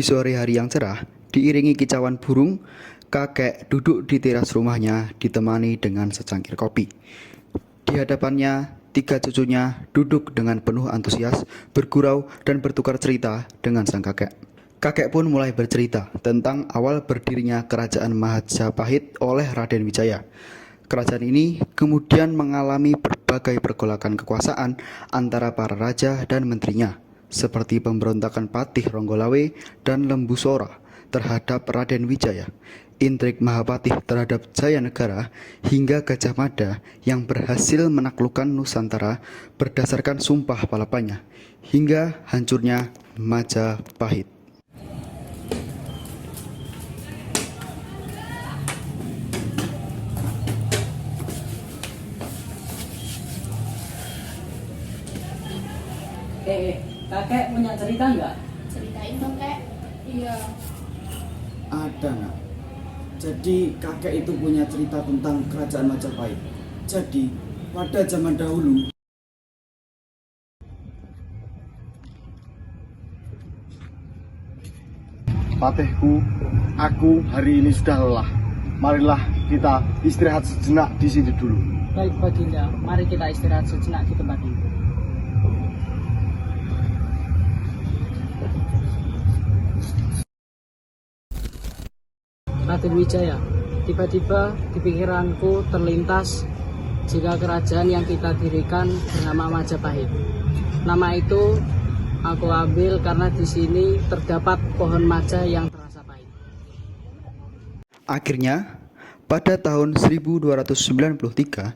Di sore hari yang cerah, diiringi kicauan burung, kakek duduk di teras rumahnya ditemani dengan secangkir kopi. Di hadapannya, 3 cucunya duduk dengan penuh antusias, bergurau dan bertukar cerita dengan sang kakek. Kakek pun mulai bercerita tentang awal berdirinya kerajaan Majapahit oleh Raden Wijaya. Kerajaan ini kemudian mengalami berbagai pergolakan kekuasaan antara para raja dan menterinya, seperti pemberontakan Patih Ronggolawe dan Lembu Sora terhadap Raden Wijaya, intrik Mahapatih terhadap Jayanegara, hingga Gajah Mada yang berhasil menaklukkan Nusantara berdasarkan Sumpah Palapanya, hingga hancurnya Majapahit. Kakek punya cerita nggak? Ceritain dong, Kek. Iya. Ada, Nak. Jadi kakek itu punya cerita tentang kerajaan Majapahit. Jadi pada zaman dahulu, Patihku, aku hari ini sudah lelah. Marilah kita istirahat sejenak di sini dulu. Baik, Baginda. Mari kita istirahat sejenak di tempat ini. Raden Wijaya, tiba-tiba di pikiranku terlintas jika kerajaan yang kita dirikan bernama Majapahit. Nama itu aku ambil karena di sini terdapat pohon maja yang terasa pahit. Akhirnya, pada tahun 1293,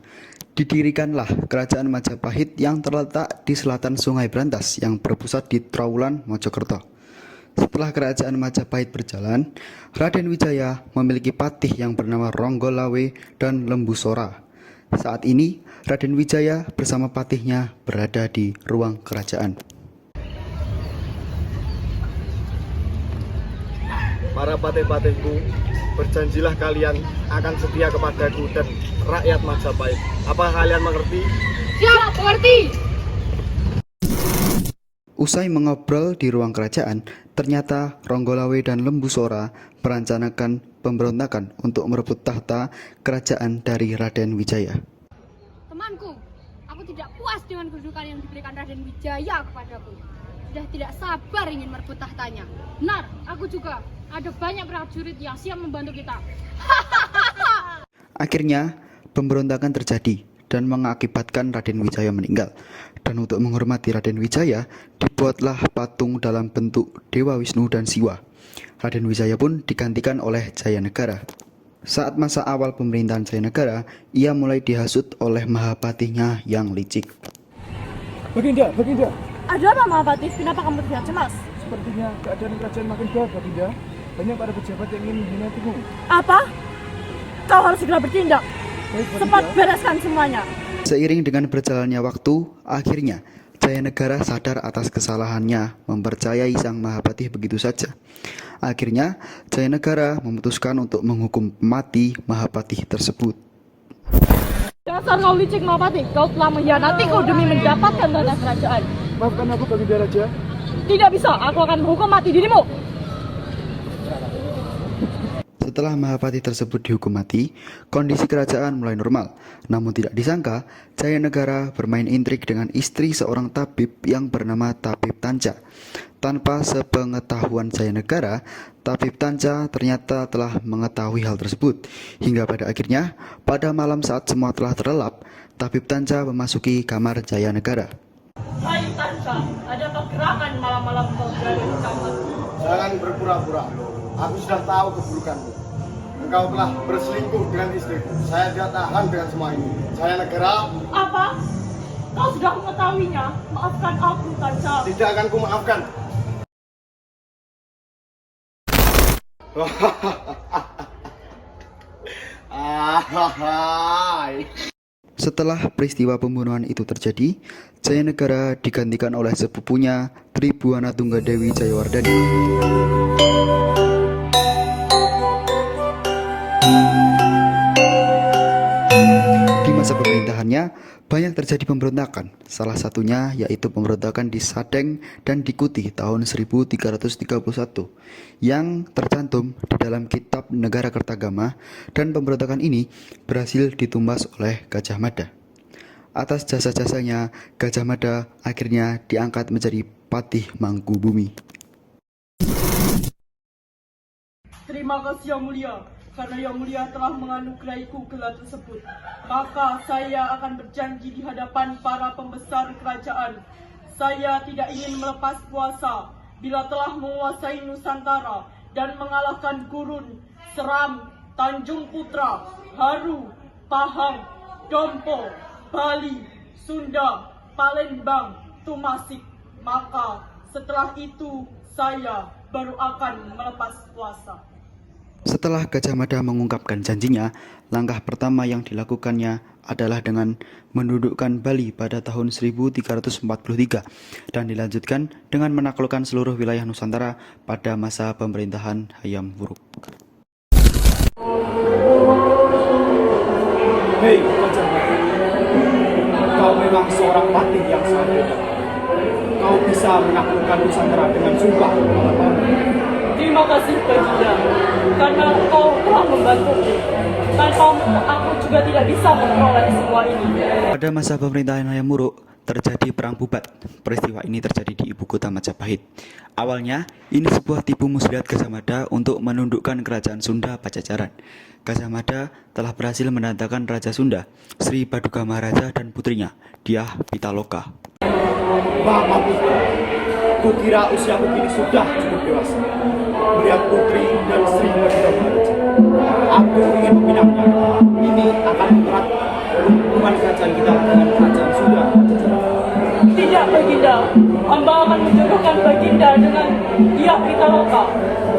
didirikanlah kerajaan Majapahit yang terletak di selatan Sungai Brantas yang berpusat di Trowulan, Mojokerto. Setelah kerajaan Majapahit berjalan, Raden Wijaya memiliki patih yang bernama Ronggolawe dan Lembu Sora. Saat ini, Raden Wijaya bersama patihnya berada di ruang kerajaan. Para patih-patihku, berjanjilah kalian akan setia kepadaku dan rakyat Majapahit. Apa kalian mengerti? Siap, mengerti. Usai mengobrol di ruang kerajaan, ternyata Ronggolawe dan Lembu Sora merencanakan pemberontakan untuk merebut tahta kerajaan dari Raden Wijaya. Temanku, aku tidak puas dengan kedudukan yang diberikan Raden Wijaya kepadaku. Sudah tidak sabar ingin merebut tahtanya. Benar, aku juga. Ada banyak prajurit yang siap membantu kita. Akhirnya, pemberontakan terjadi dan mengakibatkan Raden Wijaya meninggal. Dan untuk menghormati Raden Wijaya, dibuatlah patung dalam bentuk Dewa Wisnu dan Siwa. Raden Wijaya pun digantikan oleh Jayanegara. Saat masa awal pemerintahan Jayanegara, ia mulai dihasut oleh Mahapatihnya yang licik. Baginda. Ada apa, Mahapati? Kenapa kamu terlihat cemas? Sepertinya keadaan kerajaan makin berat, Baginda. Banyak para pejabat yang ingin menghina-hinaku. Apa? Kau harus segera bertindak. Baik, Baginda. Cepat bereskan semuanya. Seiring dengan berjalannya waktu, akhirnya Jayanegara sadar atas kesalahannya mempercayai sang Mahapatih begitu saja. Akhirnya, Jayanegara memutuskan untuk menghukum mati Mahapatih tersebut. Dasar kau licik, Mahapati. Kau telah mengkhianatiku demi mendapatkan tanah kerajaan. Maafkan aku, Baginda Raja. Tidak bisa, aku akan menghukum mati dirimu. Setelah Mahapatih tersebut dihukum mati, kondisi kerajaan mulai normal. Namun tidak disangka, Jayanegara bermain intrik dengan istri seorang tabib yang bernama Tabib Tanca. Tanpa sepengetahuan Jayanegara, Tabib Tanca ternyata telah mengetahui hal tersebut. Hingga pada akhirnya, pada malam saat semua telah terlelap, Tabib Tanca memasuki kamar Jayanegara. Hai Tanca, ada pergerakan malam-malam kau berada di kamar. Jangan berpura-pura. Aku sudah tahu keburukanmu. Engkau telah berselingkuh dengan istriku. Saya tidak tahan dengan semua ini. Jayanegara. Apa? Kau sudah mengetahuinya. Maafkan aku, Tanca. Tidak akan kumaafkan. Setelah peristiwa pembunuhan itu terjadi, Jayanegara digantikan oleh sepupunya Tribuana Tunggadewi Jayawardhani. Di masa pemerintahannya, banyak terjadi pemberontakan. Salah satunya yaitu pemberontakan di Sadeng dan di Kuti tahun 1331 yang tercantum di dalam kitab Negara Kertagama, dan pemberontakan ini berhasil ditumbas oleh Gajah Mada. Atas jasa-jasanya, Gajah Mada akhirnya diangkat menjadi Patih Mangkubumi. Terima kasih Yang Mulia, karena Yang Mulia telah menganugerahiku gelar tersebut. Maka saya akan berjanji di hadapan para pembesar kerajaan. Saya tidak ingin melepas puasa bila telah menguasai Nusantara dan mengalahkan Gurun, Seram, Tanjung Putra, Haru, Pahang, Dompo, Bali, Sunda, Palembang, Tumasik. Maka setelah itu saya baru akan melepas puasa. Setelah Gajah Mada mengungkapkan janjinya, langkah pertama yang dilakukannya adalah dengan mendudukkan Bali pada tahun 1343 dan dilanjutkan dengan menaklukkan seluruh wilayah Nusantara pada masa pemerintahan Hayam Wuruk. Hei, Gajah Mada, kau memang seorang patih yang sangat hebat. Kau bisa menaklukkan Nusantara dengan sumpah. Terima kasih Baginda, karena kau telah membantuku. Tanpamu aku juga tidak bisa memperoleh semua ini. Pada masa pemerintahan Hayam Wuruk, terjadi perang Bubat. Peristiwa ini terjadi di ibu kota Majapahit. Awalnya, ini sebuah tipu muslihat Gajah Mada untuk menundukkan kerajaan Sunda Pajajaran. Gajah Mada telah berhasil mendatangkan Raja Sunda, Sri Baduga Maharaja dan putrinya, Dyah Pitaloka. Bapak Putra, kukira usiaku kini sudah cukup dewasa. Melihat putri dan Sri Baduga Maharaja, aku ingin meminangnya. Ini akan memberat hubungan kerajaan kita dengan kerajaan Sunda Pajajaran. Tidak Baginda, hamba akan menjodohkan Baginda dengan Dyah Pitaloka.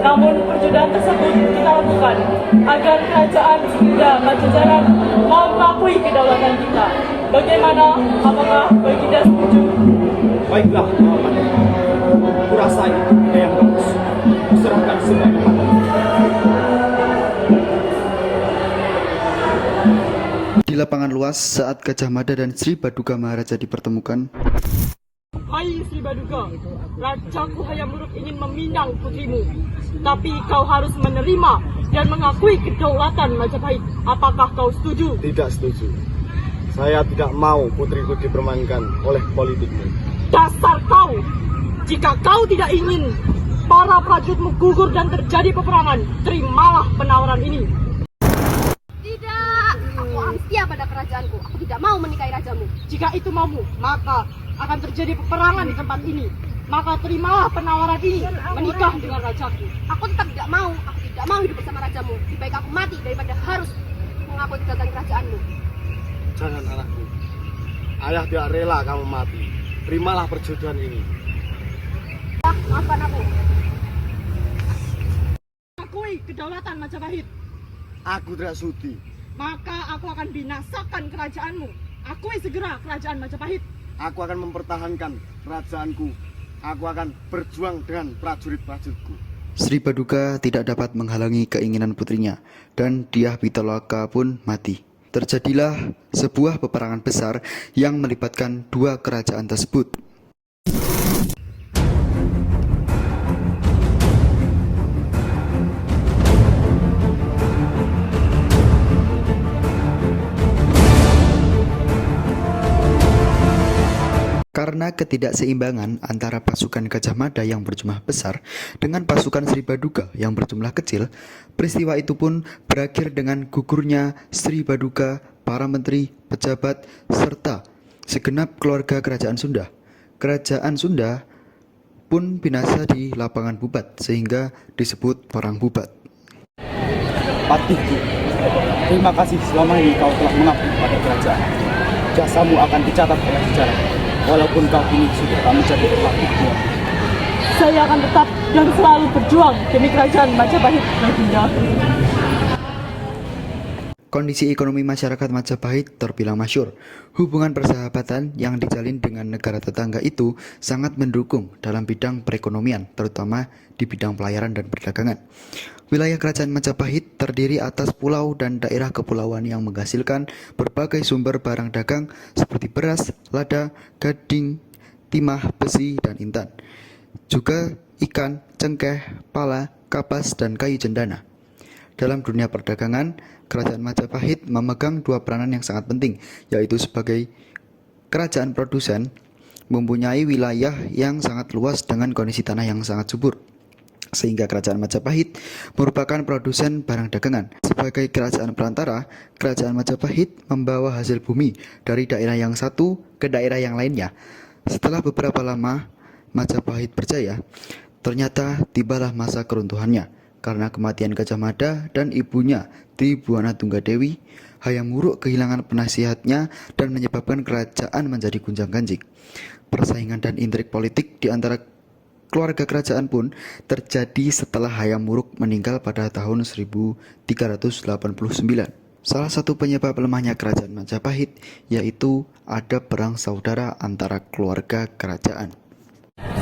Namun perjodohan tersebut kita lakukan agar kerajaan Sunda Pajajaran mau mengakui kedaulatan kita. Bagaimana? Apakah Baginda setuju? Baiklah, Bapak. Kurasa itu ide yang bagus. Kuserahkan semuanya padamu. Di lapangan luas saat Gajah Mada dan Sri Baduga Maharaja dipertemukan, Hai Sri Baduga, Rajaku Hayam Wuruk ingin meminang putrimu. Tapi kau harus menerima dan mengakui kedaulatan Majapahit. Apakah kau setuju? Tidak setuju. Saya tidak mau putriku dipermainkan oleh politikmu. Dasar kau! Jika kau tidak ingin para prajuritmu gugur dan terjadi peperangan, terimalah penawaran ini. Tidak, aku akan setia pada kerajaanku. Aku tidak mau menikahi rajamu. Jika itu maumu, maka akan terjadi peperangan di tempat ini. Maka terimalah penawaran ini, menikah dengan rajaku. Aku tetap tidak mau. Aku tidak mau hidup bersama rajamu. Lebih baik aku mati daripada harus mengakui kedaulatan kerajaanmu. Jangan anakku. Ayah tidak rela kamu mati. Terimalah perjodohan ini. Maafkan aku. Akui kedaulatan Majapahit. Aku tidak sudi. Maka aku akan binasakan kerajaanmu. Akui segera kerajaan Majapahit. Aku akan mempertahankan kerajaanku. Aku akan berjuang dengan prajurit-prajuritku. Sri Baduga tidak dapat menghalangi keinginan putrinya, dan Dyah Pitaloka pun mati. Terjadilah sebuah peperangan besar yang melibatkan dua kerajaan tersebut. Karena ketidakseimbangan antara pasukan Gajah Mada yang berjumlah besar dengan pasukan Sri Baduga yang berjumlah kecil, peristiwa itu pun berakhir dengan gugurnya Sri Baduga, para menteri, pejabat, serta segenap keluarga kerajaan Sunda. Kerajaan Sunda pun binasa di lapangan Bubat, sehingga disebut Perang Bubat. Patihku, terima kasih selama ini kau telah mengabdi pada kerajaan. Jasamu akan dicatat oleh sejarah, walaupun kau kini sudah tak menjadi patihku. Saya akan tetap dan selalu berjuang demi kerajaan Majapahit, Baginda. Kondisi ekonomi masyarakat Majapahit terbilang masyhur. Hubungan persahabatan yang dijalin dengan negara tetangga itu sangat mendukung dalam bidang perekonomian, terutama di bidang pelayaran dan perdagangan. Wilayah kerajaan Majapahit terdiri atas pulau dan daerah kepulauan yang menghasilkan berbagai sumber barang dagang seperti beras, lada, gading, timah, besi, dan intan. Juga ikan, cengkeh, pala, kapas, dan kayu cendana. Dalam dunia perdagangan, kerajaan Majapahit memegang dua peranan yang sangat penting, yaitu sebagai kerajaan produsen, mempunyai wilayah yang sangat luas dengan kondisi tanah yang sangat subur, sehingga kerajaan Majapahit merupakan produsen barang dagangan. Sebagai kerajaan perantara, kerajaan Majapahit membawa hasil bumi dari daerah yang satu ke daerah yang lainnya. Setelah beberapa lama Majapahit berjaya, ternyata tibalah masa keruntuhannya karena kematian Gajah Mada dan ibunya Tribuana Tunggadewi. Hayam Wuruk kehilangan penasihatnya dan menyebabkan kerajaan menjadi gunjang-ganjing. Persaingan dan intrik politik di antara keluarga kerajaan pun terjadi setelah Hayam Wuruk meninggal pada tahun 1389. Salah satu penyebab lemahnya kerajaan Majapahit yaitu ada perang saudara antara keluarga kerajaan.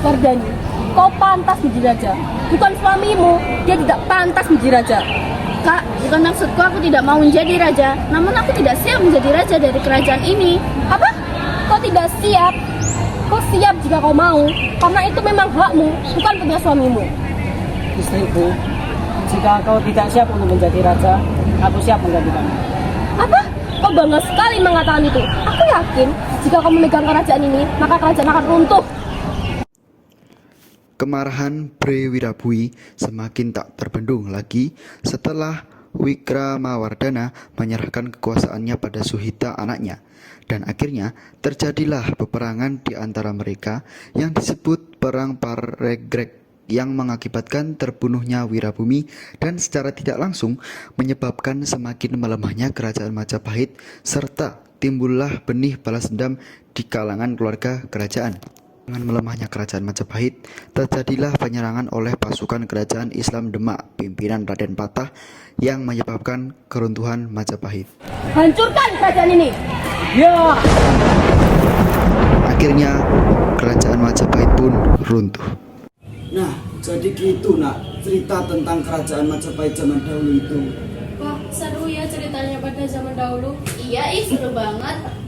Wardani, kau pantas menjadi raja. Bukan suamimu, dia tidak pantas menjadi raja. Kak, bukan maksudku aku tidak mau menjadi raja, namun aku tidak siap menjadi raja dari kerajaan ini. Apa? Kau tidak siap? Kau siap jika kau mau, karena itu memang hakmu, bukan punya suamimu. Istriku, jika kau tidak siap untuk menjadi raja, aku siap menggantikanmu. Apa? Kau bangga sekali mengatakan itu. Aku yakin, jika kau memegang kerajaan ini, maka kerajaan akan runtuh. Kemarahan Bre Wirabui semakin tak terbendung lagi setelah Wikramawardhana menyerahkan kekuasaannya pada Suhita anaknya, dan akhirnya terjadilah peperangan di antara mereka yang disebut Perang Paregreg yang mengakibatkan terbunuhnya Wirabumi dan secara tidak langsung menyebabkan semakin melemahnya kerajaan Majapahit serta timbullah benih balas dendam di kalangan keluarga kerajaan. Dengan melemahnya kerajaan Majapahit, terjadilah penyerangan oleh pasukan kerajaan Islam Demak pimpinan Raden Patah yang menyebabkan keruntuhan Majapahit. Hancurkan kerajaan ini! Ya, Akhirnya, kerajaan Majapahit pun runtuh. Nah, jadi gitu nak, cerita tentang kerajaan Majapahit zaman dahulu itu. Wah, seru ya ceritanya pada zaman dahulu. Iya, seru banget.